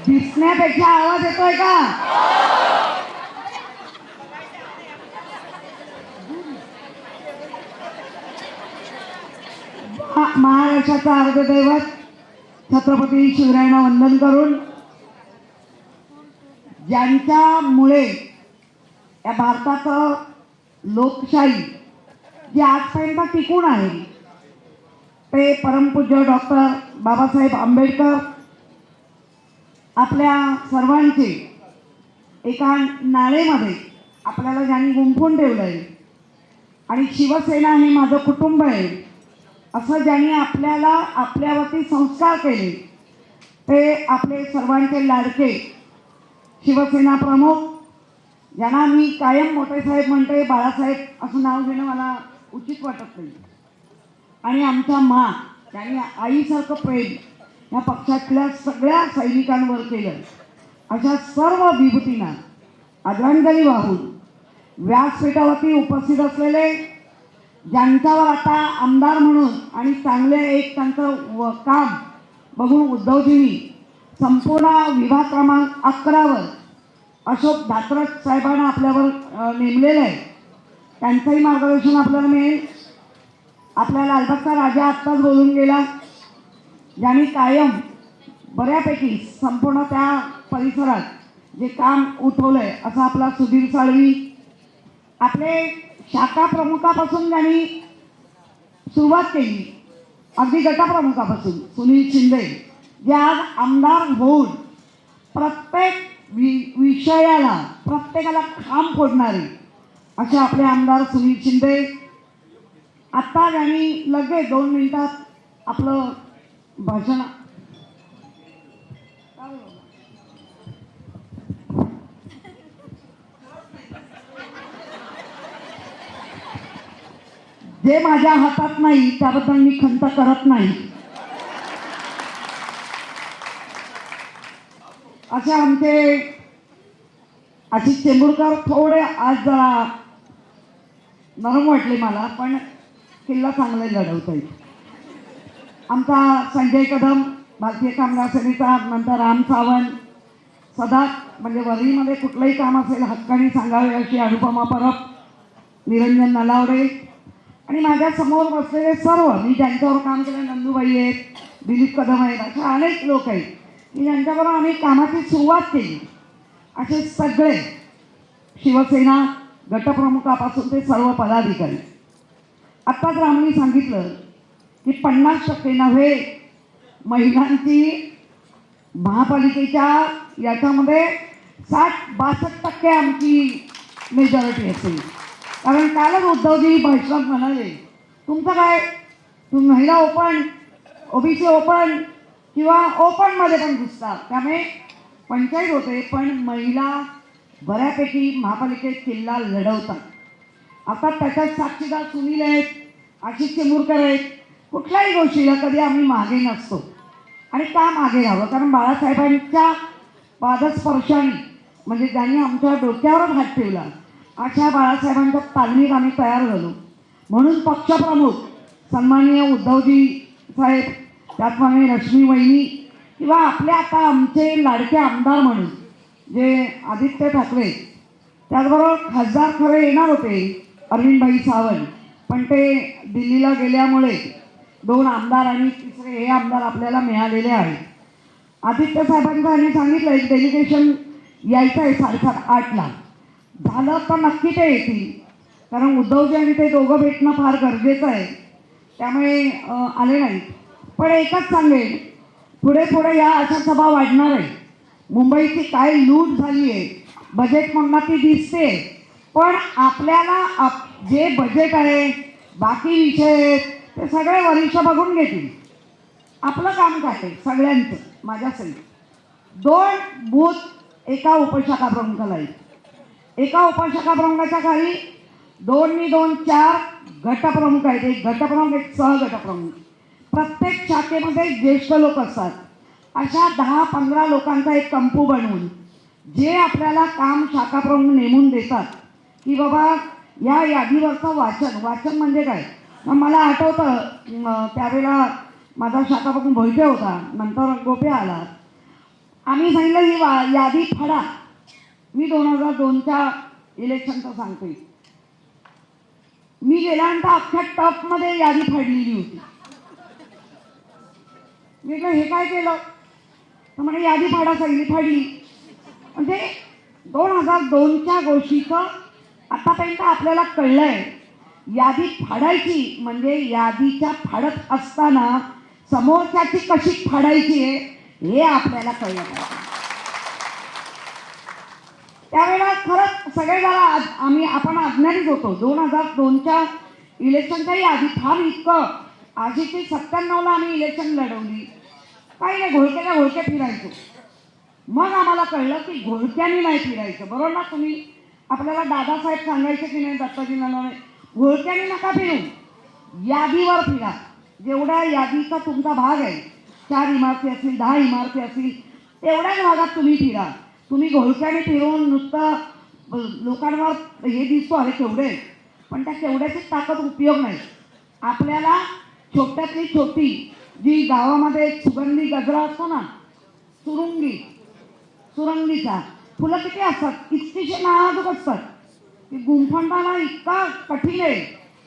दिसण्यापेक्षा आवाज येतोय का? महाराष्ट्राचं आराध्य दैवत छत्रपती शिवरायांना वंदन करून, ज्यांच्यामुळे या भारताचं लोकशाही जी आजपर्यंत टिकून आहे ते परमपूज्य डॉक्टर बाबासाहेब आंबेडकर आपल्या सर्वांचे एका नाळेमध्ये आपल्याला ज्यांनी गुंफून ठेवलं आहे आणि शिवसेना हे माझं कुटुंब आहे असं ज्यांनी आपल्याला आपल्यावरती संस्कार केले ते आपले सर्वांचे लाडके शिवसेना प्रमुख, ज्यांना मी कायम मोठे साहेब म्हणते, बाळासाहेब असं नाव घेणं मला उचित वाटत नाही, आणि आमच्या माँ, त्यांनी आईसारखं प्रेम या पक्षातल्या सगळ्या सैनिकांवर केलं. अशा सर्व विभूतींना आदरांजली वाहून व्यासपीठावरती उपस्थित असलेले, ज्यांच्यावर आता आमदार म्हणून आणि चांगले एक त्यांचं काम बघून उद्धवजींनी संपूर्ण विभाग क्रमांक 11वर अशोक धात्रज साहेबांना आपल्यावर नेमलेलं आहे, त्यांचंही मार्गदर्शन आपल्याला मिळेल. आपल्या लालबागचा राजा आत्ताच बोलून गेला, ज्यांनी कायम बऱ्यापैकी संपूर्ण त्या परिसरात जे काम उठवलं आहे असं आपला सुधीर साळवी, आपले शाखा प्रमुखापासून ज्यांनी सुरुवात केली, अगदी गटप्रमुखापासून सुनील शिंदे, जे आज आमदार होऊन प्रत्येक विषयाला प्रत्येकाला खांब फोडणारे असे आपले आमदार सुनील शिंदे. आत्ता ज्यांनी लगेच 2 मिनिटात आपलं भाषण जे माझ्या हातात नाही त्याबद्दल मी खंत करत नाही, असे आमचे आशिष चेंबूरकर थोडे आज जरा नरम वाटले मला, पण किल्ला चांगले लढवता येईल. आमचा संजय कदम भारतीय कामगार सेनेचा, नंतर राम सावंत, सदा म्हणजे वरळीमध्ये कुठलंही काम असेल हक्काने सांगावे अशी अनुपमा परब, निरंजन नलावडे, आणि माझ्या समोर बसलेले सर्व मी ज्यांच्यावर काम केलं, नंदूबाई आहेत, दिलीप कदम आहेत, असे अनेक लोक आहेत की ज्यांच्याबरोबर आम्ही कामाची सुरुवात केली. असे सगळे शिवसेना गटप्रमुखापासून ते सर्व पदाधिकारी. आत्ताच रामनी सांगितलं की 50% नव्हे, महिलांची महापालिकेच्या याच्यामध्ये 60-62% आमची मेजॉरिटी असेल. कारण कालच उद्धवजी भाषणात म्हणाले, तुमचं काय, तुम्ही महिला ओपन, ओबीसी ओपन किंवा ओपनमध्ये पण घुसतात, त्यामुळे पंचायत होते पण महिला बऱ्यापैकी महापालिकेत किल्ला लढवतात. आता त्याच्यात साक्षीदार सुनील आहेत, आशिष चेंबूरकर आहेत. कुठल्याही गोष्टीला कधी आम्ही मागे नसतो, आणि का मागे राहावं, कारण बाळासाहेबांच्या पादस्पर्शाने म्हणजे ज्यांनी आमच्या डोक्यावरच हात ठेवला अशा बाळासाहेबांच्या तालमीत आम्ही तयार झालो. म्हणून पक्षप्रमुख सन्माननीय उद्धवजी साहेब, त्याचप्रमाणे रश्मी वहिनी, किंवा आपले आता आमचे लाडके आमदार म्हणून जे आदित्य ठाकरे, त्याचबरोबर खासदार खरे येणार होते अरविंदभाई सावंत, पण ते दिल्लीला गेल्यामुळे 2 आमदार आणि तिसरे हे आमदार आपल्याला मिळालेले आहेत. आदित्य साहेबांचं यांनी सांगितलं एक डेलिगेशन यायचं आहे 8:30ला, झालं तर नक्की ते येतील, कारण उद्धवजी आणि ते दोघं भेटणं फार गरजेचं आहे, त्यामुळे आले नाही. पण एकच सांगेल, पुढे पुढे या अशा सभा वाढणार आहे. मुंबईची काय लूट झाली आहे, बजेट म्हणून ती दिसते, पण आपल्याला जे बजेट आहे, बाकी विषय आहेत, ते सगळे वरिष्ठ बघून घेतील. आपलं काम काय आहे सगळ्यांचं, माझ्या सहित 2 बूथ एका उपशाखा प्रमुखाला आहेत. एका उपशाखा प्रमुखाच्या खाली 2 4 गटप्रमुख आहेत, एक गटप्रमुख एक सहगटप्रमुख. प्रत्येक शाखेमध्ये ज्येष्ठ लोक असतात. अशा 10-15 लोकांचा एक कंपू बनवून जे आपल्याला काम शाखाप्रमुख नेमून देतात की बाबा या यादीवरचं वाचन म्हणजे काय. मला आठवतं त्यावेळेला माझा शाखाप्रमुख भोईटे होता, नंतर गोपे आला. आम्ही सांगितलं ही यादी फाडा. मी 2002च्या इलेक्शनचं सांगते. मी गेल्यानंतर अख्ख्या टपमध्ये यादी फाडलेली होती. मी म्हटलं हे काय केलं तर म्हणे यादी फाडा सांगितली, फाडली. म्हणजे 2002च्या गोष्टीचं आतापर्यंत आपल्याला कळलंय. यादी फाडायची म्हणजे यादीच्या फाडत असताना समोरच्याची कशी फाडायची आहे हे आपल्याला कळलं पाहिजे. त्यावेळेला खरंच सगळे जरा आपण अज्ञानीच होतो. 2002च्या इलेक्शनच्याही आधी फार इतकं आधीची 97ला आम्ही इलेक्शन लढवली. काही नाही, घोळक्याला घोळके फिरायचो. मग आम्हाला कळलं की घोळक्यानी नाही फिरायचं. बरोबर ना तुम्ही? आपल्याला दादासाहेब सांगायचे की नाही, दत्ताजी नानवणे, घोळक्यानी नका फिरू, यादीवर फिरा. जेवढ्या यादीचा तुमचा भाग आहे, 4 इमारती असतील, 10 इमारती असतील, तेवढ्याच भागात तुम्ही फिरा. तुम्ही घोळक्याने फिरून नुसतं लोकांवर हे दिसतो अरे केवढे, पण त्या केवढ्याची ताकद उपयोग नाही. आपल्याला छोट्यातली छोटी जी गावामध्ये सुगंधी गजरा असतो ना, सुरंगीचा फुलं किती असतात, इतकीशी नाजूक असतात. ती गुंफणताना इतका कठीण आहे,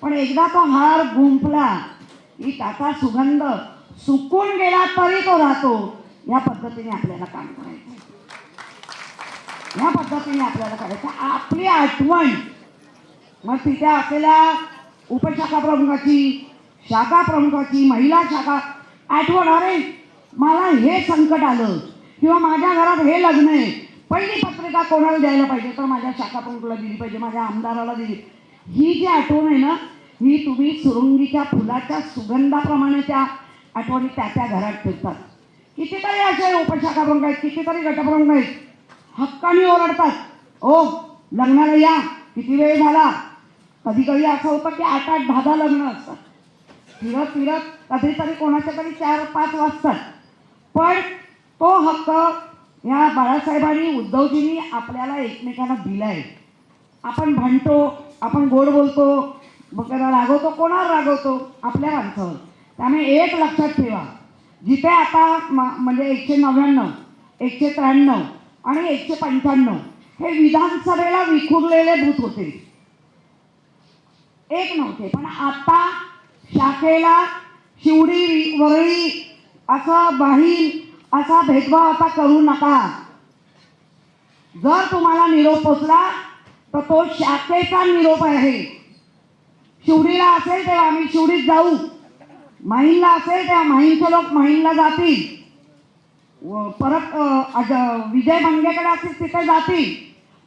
पण एकदा तो हार गुंफला की त्याचा सुगंध सुकून गेला तरी तो राहतो. या पद्धतीने आपल्याला काम करायचं, या पद्धतीने आपल्याला करायचं. आपली आठवण मग तिथे असलेल्या उपशाखा प्रमुखाची, शाखा प्रमुखाची, महिला शाखा आठवण, अरे मला हे संकट आलं किंवा माझ्या घरात हे लग्न आहे, पहिली पत्रिका कोणाला द्यायला पाहिजे तर माझ्या शाखा प्रमुखाला दिली पाहिजे, माझ्या आमदाराला दिली. ही जी आठवण आहे ना, ही तुम्ही सुरुंगीच्या फुलाच्या सुगंधाप्रमाणे त्या आठवणी त्या घरात ठेवतात. कितीतरी असे उपशाखा प्रमुख आहेत, कितीतरी गटप्रमुख आहेत, हक्काने ओरडतात, ओ लग्नाला या, किती वेळ झाला. कधी कधी असं होतं की 8-8, 10-10 लग्न असतात. फिरत फिरत कधीतरी कोणाच्या तरी 4-5 वाजतात. पण तो हक्क या बाळासाहेबांनी, उद्धवजींनी आपल्याला एकमेकांना दिलाय. आपण भांडतो, आपण गोड बोलतो, बघायला रागवतो, कोणावर रागवतो, आपल्या माणसावर. त्यामुळे एक लक्षात ठेवा, जिथे आता म्हणजे 199, 193 आणि 195 हे विधानसभेला विखुरलेले बूथ होते, एक नव्हते. पण आता शाखेला शिवडी वरळी असा बाहील असा भेदभाव आता करू नका. जर तुम्हाला निरोप पोचला तर तो शाखेचा निरोप आहे. शिवडीला असेल तेव्हा आम्ही शिवडीत जाऊ, माहीमला असेल तेव्हा माहीमचे लोक माहीमला जातील, परत विजय मंगेकडे असतील तिथे जातील.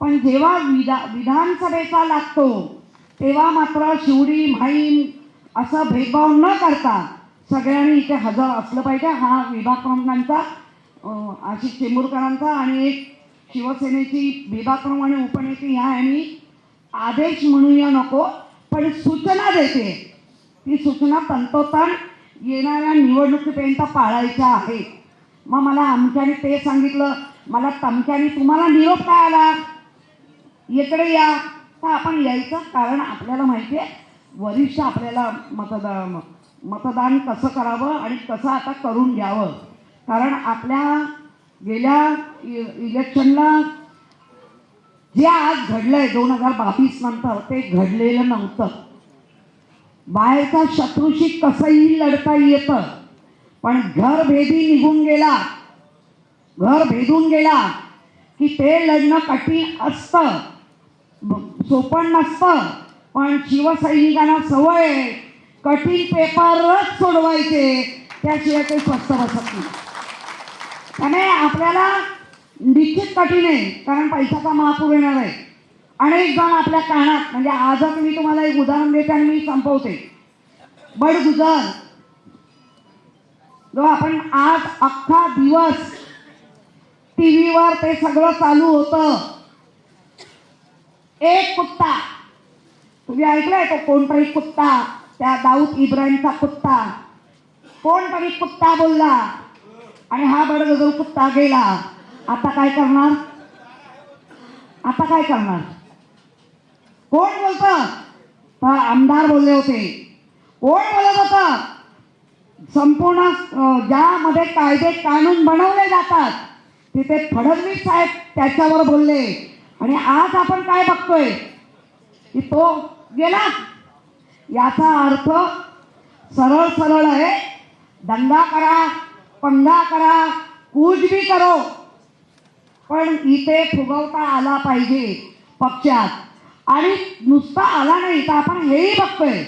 पण जेव्हा विधानसभेचा लागतो तेव्हा मात्र शिवडी माहीम असं भेदभाव न करता सगळ्यांनी इथे हजर असलं पाहिजे. हा विभाग प्रमुखांचा, आशिष चेंबूरकरांचा आणि एक शिवसेनेची विभाग प्रमुख आणि उपनेते ह्या यांनी आदेश म्हणूया नको पण सूचना देते. ती सूचना तंतोतंत येणाऱ्या निवडणुकीपर्यंत पाळायच्या आहेत. मग मला आमच्याने ते सांगितलं, मला तमक्याने तुम्हाला निरोप काय आला, इकडे या, तर आपण यायचं. कारण आपल्याला माहिती आहे वरिष्ठ आपल्याला मतदान कसं करावं आणि कसं आता करून घ्यावं. कारण आपल्या गेल्या इलेक्शनला जे आज घडलंय 2022 नंतर ते घडलेलं नव्हतं. बाहेरच्या शत्रूशी कसंही लढता येतं, पण घरभेदी निघून गेला, घर भेदून गेला की ते लढणं कठीण असतं, सोपं नसतं. पण शिवसैनिकांना सवय आहे कठीण पेपरच सोडवायचे, त्याशिवाय ते स्वस्त बसत नाही. त्यामुळे आपल्याला निश्चित कठीण आहे, कारण पैशाचा महापूर येणार आहे. अनेक जण आपल्या कानात, म्हणजे आजच मी तुम्हाला एक उदाहरण देते आणि मी संपवते. बडगुजर जो आपण आज अख्खा दिवस टीव्हीवर ते सगळं चालू होतं. एक कुत्ता, तुम्ही ऐकलंय तो कोणतरी कुत्ता, त्या दाऊद इब्राहिमचा कुत्ता, कोणतरी कुत्ता बोलला आणि हा बडगुजर कुत्ता गेला. आता काय करणार, आता काय करणार, कोण बोलतं, तर आमदार बोलले होते. कोण बोलत होतं, संपूर्ण ज्यामध्ये कायदे कानून बनवले जातात तिथे फडणवीस साहेब त्याच्यावर बोलले आणि आज आपण काय बघतोय की तो गेला. याचा अर्थ सरळ सरळ आहे, दंगा करा, पंगा करा, कुछ भी करो, पण इथे फुगवता आला पाहिजे पक्षात. आणि नुसता आला नाही तर आपण हेही बघतोय.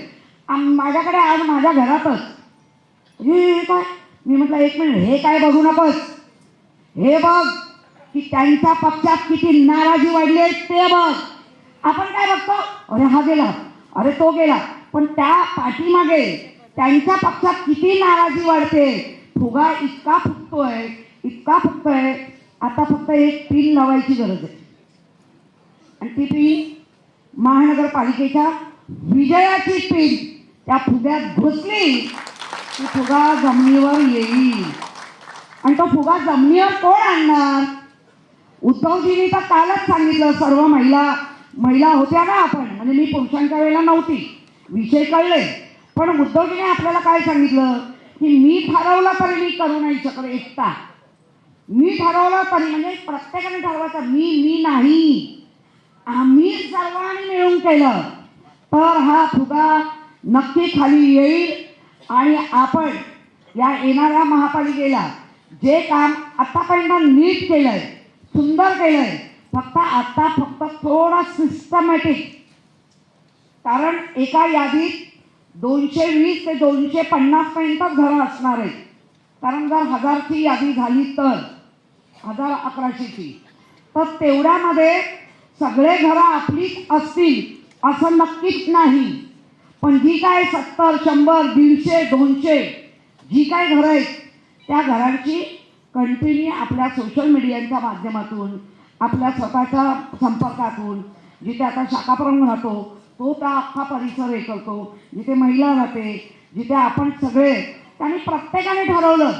माझ्याकडे आज माझ्या घरातच हे काय, मी म्हटलं एक मिनिट, हे काय बघू नकोस, हे बघ की त्यांच्या पक्षात किती नाराजी वाढली आहे ते बघ. आपण काय बघतो, अरे हा गेला, अरे तो गेला, पण त्या पाठीमागे त्यांच्या पक्षात किती नाराजी वाढते. फुगा इतका फुटतोय, इतका फुटतोय. आता फक्त एक पिन लावायची गरज आहे आणि ती पिन महानगरपालिकेच्या विजयाची पिन त्या फुग्यात घुसली की फुगा जमिनीवर येईल. आणि तो फुगा जमिनीवर कोण आणणार? उद्धवजींनी तर कालच सांगितलं, सर्व महिला होत्या ना आपण, म्हणजे मी पुरुषांच्या वेळेला नव्हती, विषय कळले, पण उद्धवजीने आपल्याला काय सांगितलं की मी ठरवलं तरी मी करू नाही शकत एकटा. मी ठरवलं तरी, म्हणजे प्रत्येकाने ठरवायचं, मी नाही, आम्ही सर्वांनी मिळून केलं तर हा फुगा नक्की खाली येईल. आणि आपण या येणाऱ्या महापालिकेला जे काम आतापर्यंत नीट केलंय, सुंदर केलंय, फक्त थोडा सिस्टमॅटिक, कारण एका यादीत 220 ते 250 पर्यंतच घरं असणार आहेत. कारण जर 1000ची यादी झाली तर 1100ची, तर तेवढ्यामध्ये सगळे घरं आपलीच असतील असं नक्कीच नाही. पण जी काय 70, 100, 150, 200 जी काय घरं आहेत त्या घरांची कंटिन्यू आपल्या सोशल मीडियाच्या माध्यमातून, आपल्या स्वतःच्या संपर्कातून, जिथे आता शाखाप्रमुख राहतो तो त्या अख्खा परिसर हे करतो, जिथे महिला राहते, जिथे आपण सगळे, त्यांनी प्रत्येकाने ठरवलं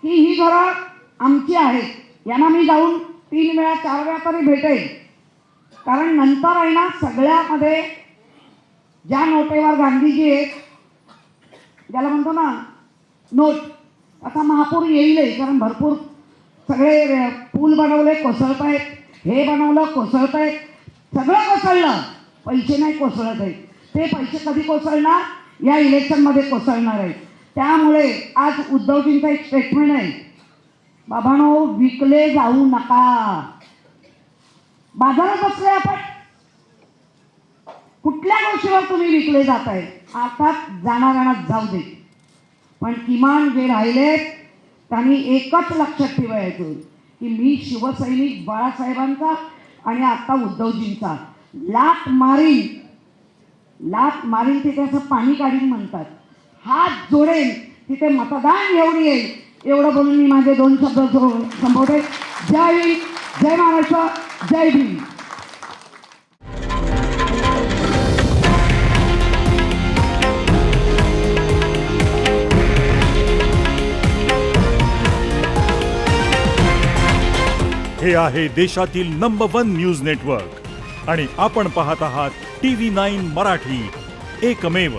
की ही घरं आमची आहेत. यांना मी जाऊन 3 वेळा 4 वेळा तरी भेटेल. कारण नंतर आहे ना, सगळ्यामध्ये ज्या नोटेवर गांधीजी आहेत, ज्याला म्हणतो ना नोट, आता महापूर येईल. कारण भरपूर सगळे पूल बनवले, कोसळत आहेत, हे बनवलं, कोसळत आहेत, सगळं कोसळलं, पैसे नाही कोसळत आहेत. ते पैसे कधी कोसळणार? या इलेक्शनमध्ये कोसळणार आहेत. त्यामुळे आज उद्धवजींचं एक स्टेटमेंट आहे, बाबांनो विकले जाऊ नका. बाजारात बसले आपण, कुठल्या गोष्टीवर तुम्ही विकले जाताय? आता जाणाऱ्यांना जाऊ दे, पण किमान जे राहिले त्यांनी एकच लक्षात ठेवायचं की मी शिवसैनिक बाळासाहेबांचा आणि आता उद्धवजींचा लात मारीन तिथे असं पाणी काढीन म्हणतात, हात जोडेल तिथे मतदान घेऊन येईल. एवढं बोलून मी माझे 2 शब्द संपवते. जय हिंद, जय महाराष्ट्र, जय भीम. हे आहे देशातील नंबर 1 न्यूज नेटवर्क आणि आपण पाहत आहात TV9 मराठी, एकमेव.